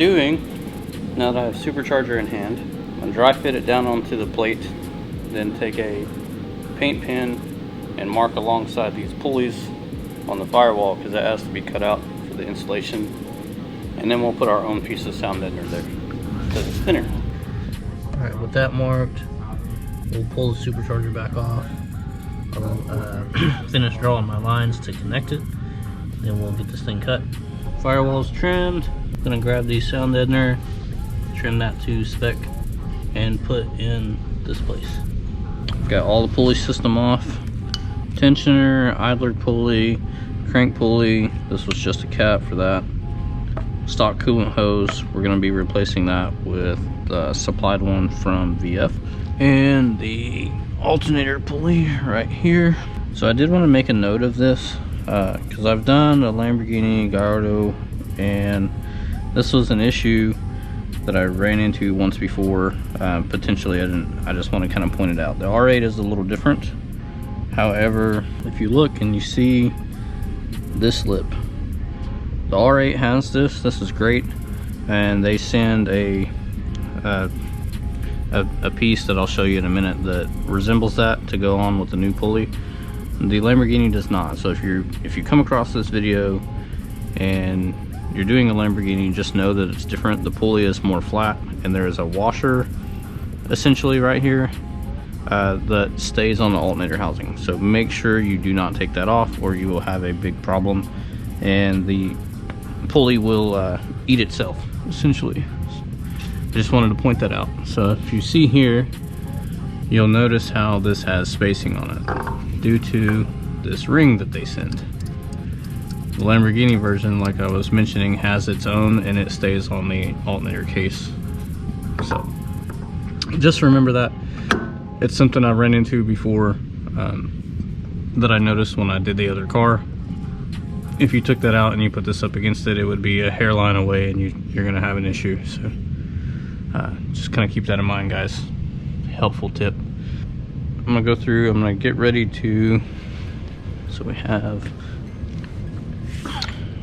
doing, now that I have supercharger in hand, I'm going to dry fit it down onto the plate, then take a paint pen and mark alongside these pulleys on the firewall because that has to be cut out for the installation. And then we'll put our own piece of sound deadener there because it's thinner. Alright, with that marked, we'll pull the supercharger back off. I'll finish drawing my lines to connect it. Then we'll get this thing cut. Firewall's trimmed. Gonna grab the sound deadener, trim that to spec, and put in this place. Got all the pulley system off. Tensioner, idler pulley, crank pulley. This was just a cap for that. Stock coolant hose. We're gonna be replacing that with the supplied one from VF. And the alternator pulley right here. So I did want to make a note of this because I've done a Lamborghini Gallardo, and this was an issue that I ran into once before. Potentially I just want to kind of point it out. The R8 is a little different. However, if you look and you see this lip, the R8 has this. This is great, and they send a piece that I'll show you in a minute that resembles that to go on with the new pulley. The Lamborghini does not. So if you come across this video and you're doing a Lamborghini, just know that it's different. The pulley is more flat, and there is a washer essentially right here that stays on the alternator housing. So make sure you do not take that off or you will have a big problem, and the pulley will eat itself essentially. I just wanted to point that out. So if you see here, you'll notice how this has spacing on it due to this ring that they send. The Lamborghini version, like I was mentioning, has its own, and it stays on the alternator case. So just remember that. It's something I ran into before that I noticed when I did the other car. If you took that out and you put this up against it, it would be a hairline away, and you're gonna have an issue. So just kind of keep that in mind, guys. Helpful tip. I'm gonna go through, I'm gonna get ready to, so we have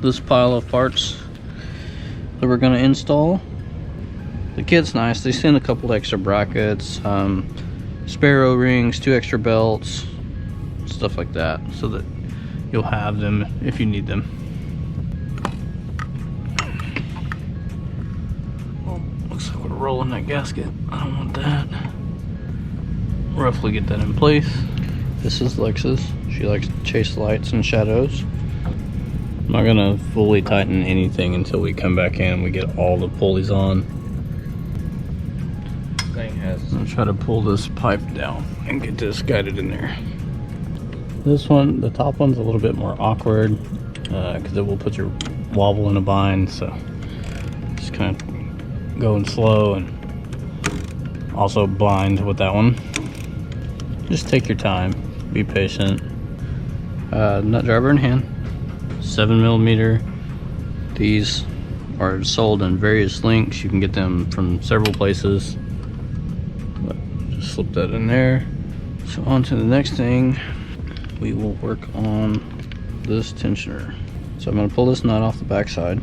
this pile of parts that we're gonna install. The kit's nice. They send a couple extra brackets, spare O-rings, 2 extra belts, stuff like that, so that you'll have them if you need them. Looks like we're rolling that gasket. I don't want that. Roughly get that in place. This is Lexus. She likes to chase lights and shadows. I'm not gonna fully tighten anything until we come back in and we get all the pulleys on. I'll try to pull this pipe down and get this guided in there. This one, the top one's a little bit more awkward because it will put your wobble in a bind. So just kind of going slow, and also blind with that one. Just take your time, be patient. Nut driver in hand, 7mm. These are sold in various lengths. You can get them from several places. But just slip that in there. So on to the next thing. We will work on this tensioner. So I'm going to pull this nut off the back side,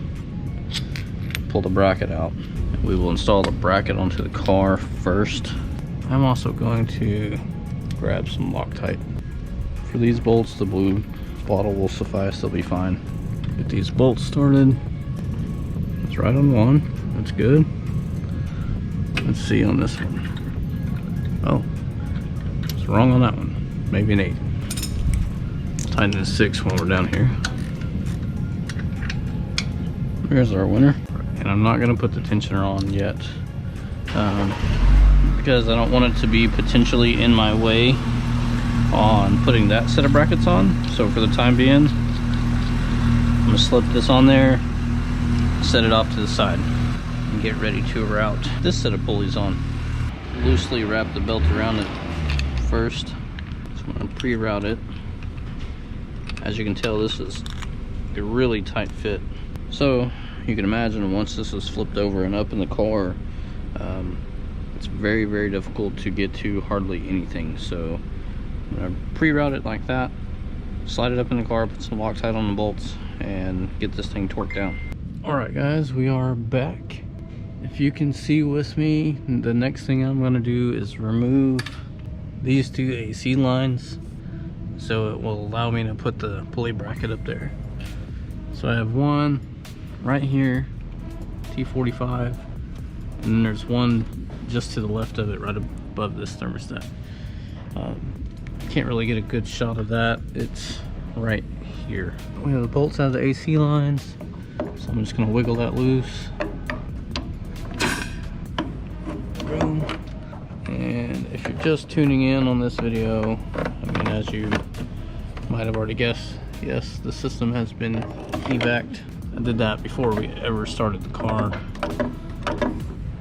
pull the bracket out. We will install the bracket onto the car first. I'm also going to grab some Loctite. For these bolts, the blue bottle will suffice, they'll be fine. Get these bolts started. It's right on one, that's good. Let's see on this one. Oh, it's wrong on that one, maybe an 8. Tighten to 6 while we're down here. There's our winner. And I'm not gonna put the tensioner on yet because I don't want it to be potentially in my way on putting that set of brackets on. So for the time being, I'm gonna slip this on there, set it off to the side, and get ready to route this set of pulleys on. Loosely wrap the belt around it first. So I'm gonna pre-route it. As you can tell, this is a really tight fit. So you can imagine once this is flipped over and up in the car, it's very, very difficult to get to hardly anything. So I'm gonna pre-route it like that, slide it up in the car, put some Loctite on the bolts, and get this thing torqued down. Alright guys, we are back. If you can see with me, the next thing I'm going to do is remove these two AC lines so it will allow me to put the pulley bracket up there. So I have one right here, T45, and then there's one just to the left of it, right above this thermostat. Can't really get a good shot of that. It's right here. We have the bolts out of the AC lines, so I'm just going to wiggle that loose. Boom. And if you're just tuning in on this video, I mean, as you might have already guessed, yes, the system has been evac'd. I did that before we ever started the car.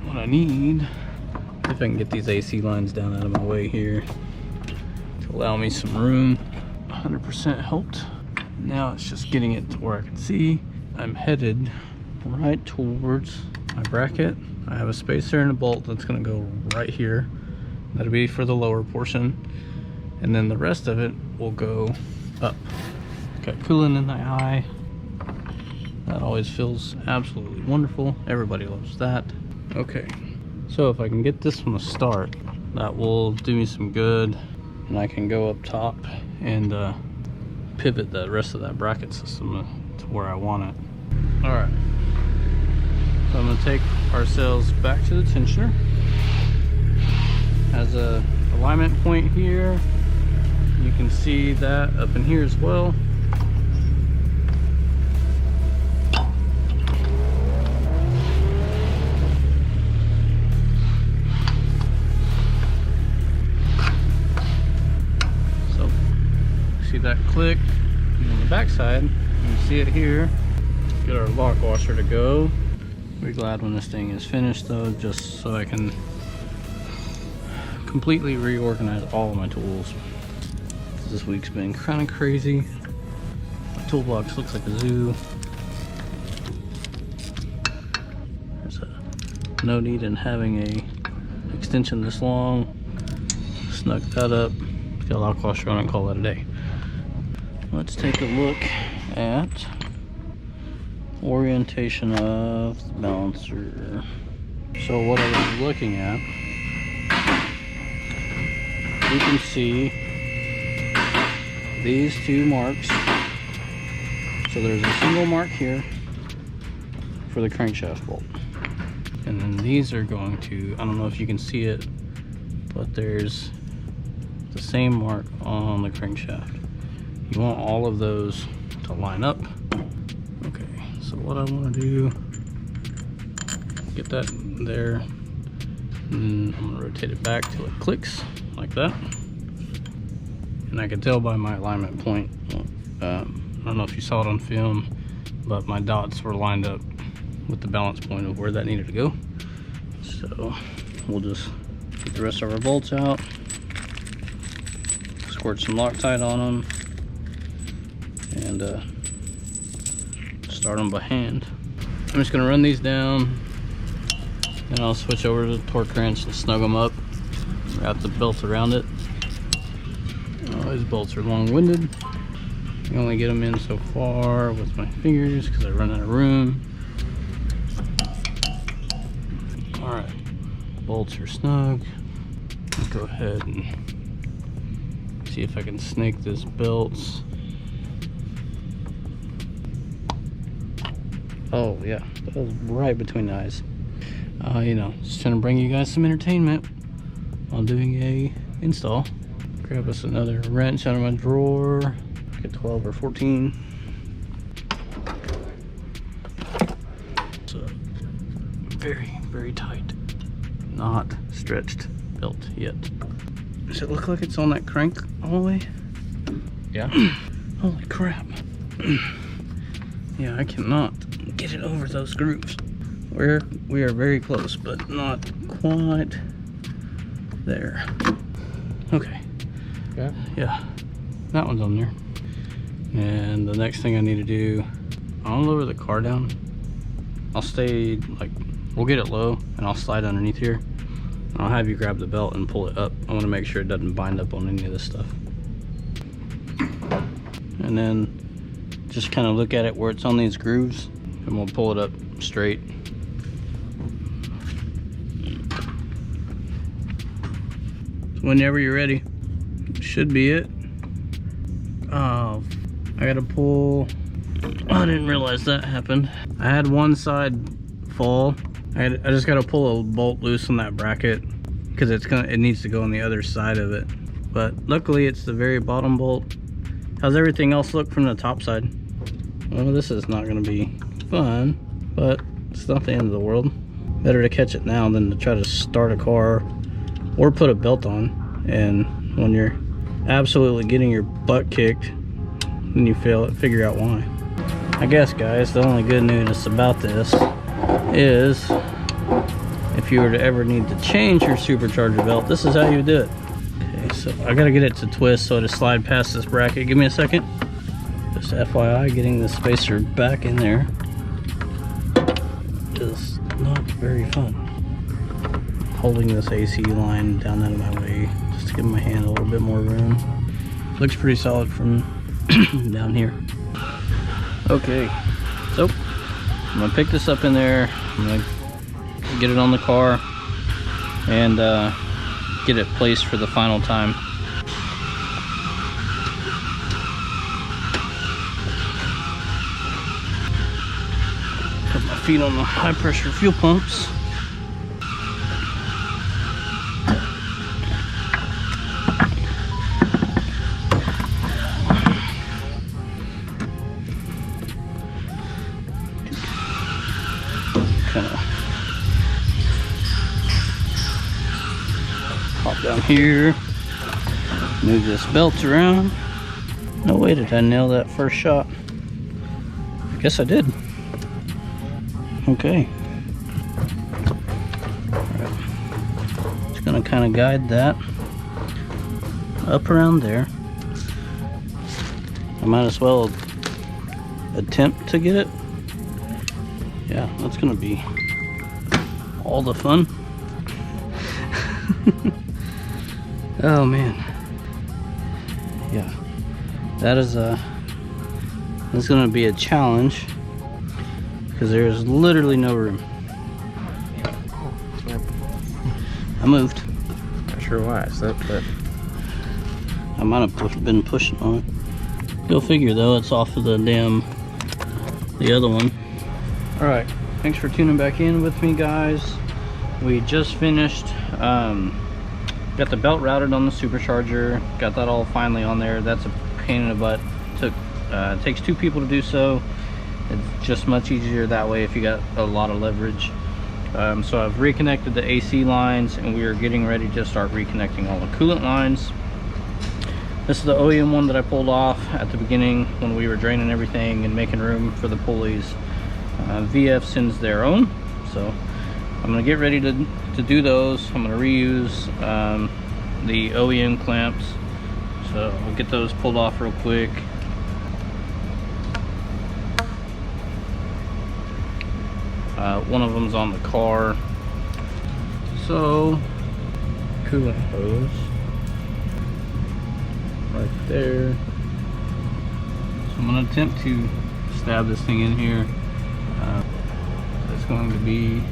What I need, if I can get these AC lines down out of my way here to allow me some room. 100% helped. Now it's just getting it to where I can see. I'm headed right towards my bracket. I have a spacer and a bolt that's going to go right here. That'll be for the lower portion, and then the rest of it will go up. Got coolant in the eye. That always feels absolutely wonderful. Everybody loves that. Okay, so if I can get this one to start, that will do me some good, and I can go up top and pivot the rest of that bracket system to where I want it. All right, so I'm going to take ourselves back to the tensioner. Has a alignment point here. You can see that up in here as well. So, see that click? And on the back side, you can see it here. Get our lock washer to go. Be glad when this thing is finished though, just so I can completely reorganize all of my tools. This week's been kind of crazy. My toolbox looks like a zoo. There's no need in having a extension this long. Snug that up, get a lock washer on it and call that a day. Let's take a look at orientation of the balancer. So what I was looking at, you can see these two marks. So there's a single mark here for the crankshaft bolt, and then these are going to, I don't know if you can see it, but there's the same mark on the crankshaft. You want all of those to line up. Okay, so what I want to do, get that there, and I'm going to rotate it back till it clicks like that. And I can tell by my alignment point, I don't know if you saw it on film, but my dots were lined up with the balance point of where that needed to go. So we'll just get the rest of our bolts out, squirt some Loctite on them, and start them by hand. I'm just going to run these down, and I'll switch over to the torque wrench and snug them up, wrap the belt around it. Oh, these bolts are long-winded. I can only get them in so far with my fingers because I run out of room. All right, bolts are snug. Let's go ahead and see if I can snake this belt. Oh yeah, that was right between the eyes. You know, just trying to bring you guys some entertainment while doing a install. Grab us another wrench out of my drawer. Get 12 or 14. So very, very tight, not stretched belt yet. Does it look like it's on that crank all the way? Yeah. Holy crap. Yeah, I cannot get it over those grooves. We are very close, but not quite there. Okay. Yeah, that one's on there. And the next thing I need to do, I'll lower the car down. I'll stay, like, we'll get it low and I'll slide underneath here. And I'll have you grab the belt and pull it up. I want to make sure it doesn't bind up on any of this stuff. And then just kind of look at it where it's on these grooves. and we'll pull it up straight. Whenever you're ready, should be it. Oh, I gotta pull. I didn't realize that happened. I had one side fall. I just gotta pull a bolt loose on that bracket because it needs to go on the other side of it. But luckily it's the very bottom bolt. How's everything else look from the top side? Well, this is not gonna be fun, but it's not the end of the world. Better to catch it now than to try to start a car or put a belt on, and when you're absolutely getting your butt kicked, then you figure out why. I guess, guys, the only good news about this is if you were to ever need to change your supercharger belt, this is how you do it. Okay, so I gotta get it to twist so to slide past this bracket. Give me a second. Just FYI, getting the spacer back in there is not very fun. Holding this AC line down out of my way just to give my hand a little bit more room. Looks pretty solid from down here. Okay, so I'm gonna pick this up in there. I'm gonna get it on the car and get it placed for the final time. Put my feet on the high pressure fuel pumps. Hop down here, move this belt around. No way did I nail that first shot. I guess I did. Okay. Right. Just gonna kind of guide that up around there. I might as well attempt to get it. Yeah, that's gonna be all the fun. Oh man, yeah, that's gonna be a challenge because there's literally no room. I moved. Not sure why, but I might have been pushing on it. Go figure though, it's off of the other one. All right, thanks for tuning back in with me, guys. We just finished. Got the belt routed on the supercharger, got that all finally on there. That's a pain in the butt. It takes 2 people to do so. It's just much easier that way if you got a lot of leverage. So I've reconnected the AC lines and we are getting ready to start reconnecting all the coolant lines. This is the OEM one that I pulled off at the beginning when we were draining everything and making room for the pulleys. VF sends their own, so I'm gonna get ready to do those. I'm gonna reuse the OEM clamps, so we'll get those pulled off real quick. One of them's on the car, so coolant hose right there. So I'm gonna attempt to stab this thing in here. It's going to be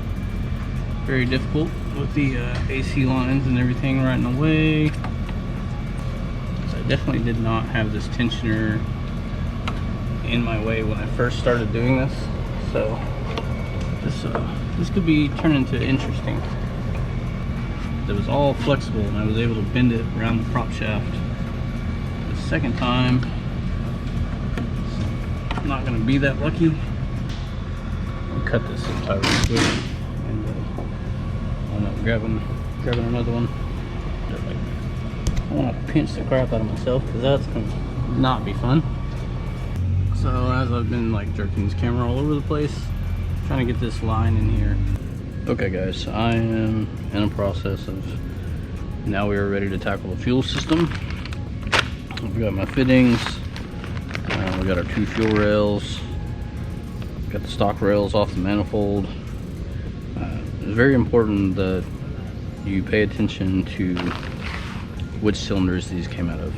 very difficult with the AC lines and everything right in the way. So I definitely did not have this tensioner in my way when I first started doing this. So this could be turning into interesting. It was all flexible and I was able to bend it around the prop shaft. The second time, I'm not going to be that lucky. I'll cut this entire quick and I'm up grabbing another one. I want to pinch the crap out of myself because that's going to not be fun. So as I've been like jerking this camera all over the place, trying to get this line in here. Okay guys, I am in a process of, now we are ready to tackle the fuel system. I've got my fittings, we got our 2 fuel rails, got the stock rails off the manifold. It's very important that you pay attention to which cylinders these came out of.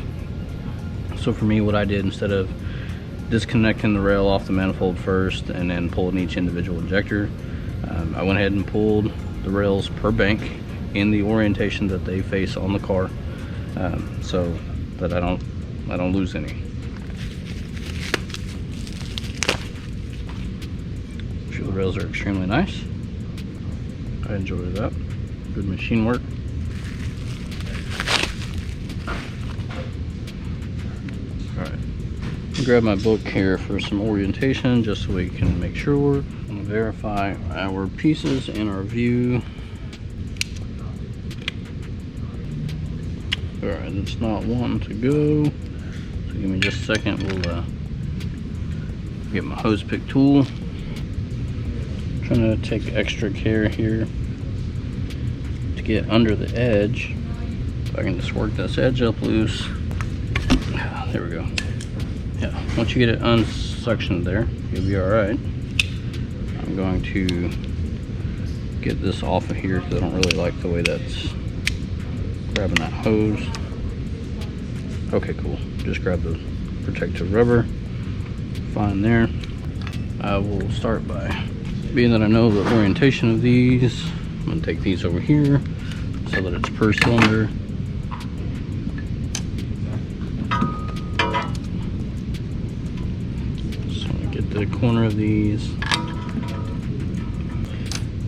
So for me, what I did, instead of disconnecting the rail off the manifold first and then pulling each individual injector. I went ahead and pulled the rails per bank in the orientation that they face on the car, so that I don't lose any. Sure, the rails are extremely nice. I enjoy that. Good machine work. Alright, grab my book here for some orientation just so we can make sure and verify our pieces in our view. Alright, it's not one to go, so give me just a second. We'll get my hose pick tool. Trying to take extra care here to get under the edge. If I can just work this edge up loose. There we go. Yeah, once you get it unsuctioned there, you'll be alright. I'm going to get this off of here because I don't really like the way that's grabbing that hose. Okay, cool. Just grab the protective rubber. Fine there. I will start by, being that I know the orientation of these, I'm going to take these over here so that it's per cylinder. So I get the corner of these.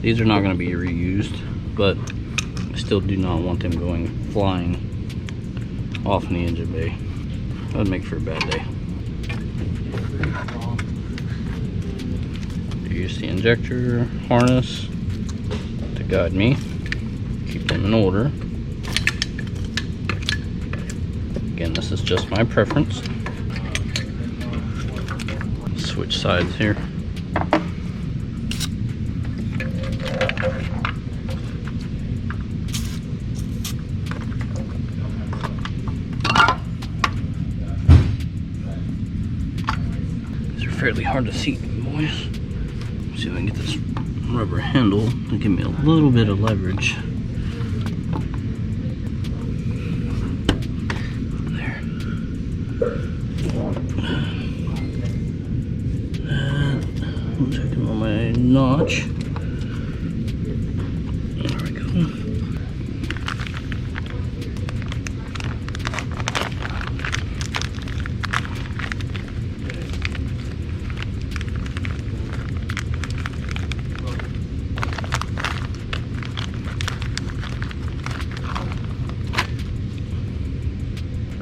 These are not going to be reused, but I still do not want them going flying off in the engine bay. That would make for a bad day. Use the injector harness to guide me. Keep them in order. Again, this is just my preference. Switch sides here. These are fairly hard to see, boys. See if I can get this rubber handle to give me a little bit of leverage. There. I'm checking on my notch. There we go.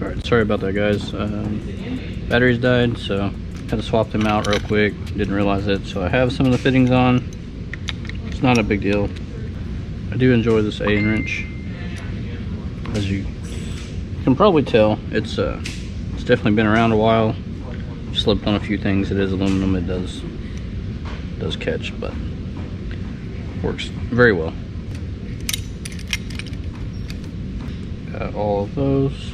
Alright, sorry about that, guys. Batteries died, so had to swap them out real quick. Didn't realize it, so I have some of the fittings on. It's not a big deal. I do enjoy this A wrench. As you can probably tell, it's definitely been around a while. I've slipped on a few things. It is aluminum. It does catch, but works very well. Got all of those.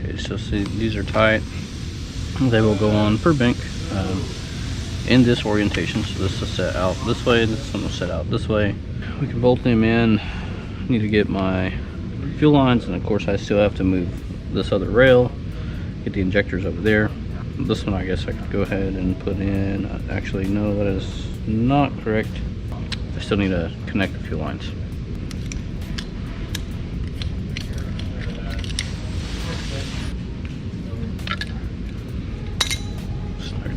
Okay, so see, these are tight. They will go on per bank in this orientation. So this is set out this way, this one will set out this way. We can bolt them in. Need to get my fuel lines, and of course I still have to move this other rail, get the injectors over there. This one I guess I could go ahead and put in. Actually, no, that is not correct. I still need to connect the fuel lines.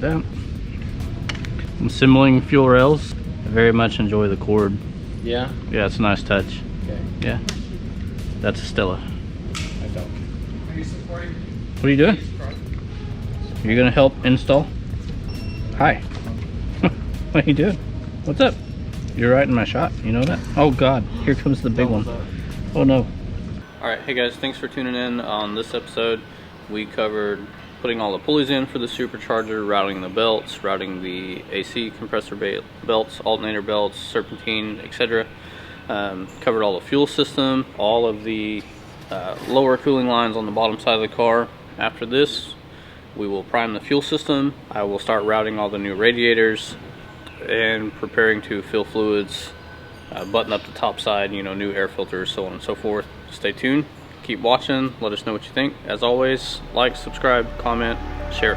That. I'm assembling fuel rails. I very much enjoy the cord. Yeah? Yeah, it's a nice touch. Okay. Yeah. That's a Stella. I don't. What are you doing? You're gonna help install? Hi. What are you doing? What's up? You're right in my shot, you know that? Oh God, here comes the big one. Oh no. Alright, hey guys, thanks for tuning in on this episode. We covered putting all the pulleys in for the supercharger, routing the belts, routing the AC compressor belts, alternator belts, serpentine, etc. Covered all the fuel system, all of the lower cooling lines on the bottom side of the car. After this, we will prime the fuel system. I will start routing all the new radiators and preparing to fill fluids, button up the top side, you know, new air filters, so on and so forth. Stay tuned. Keep watching. Let us know what you think. As always, like, subscribe, comment, share.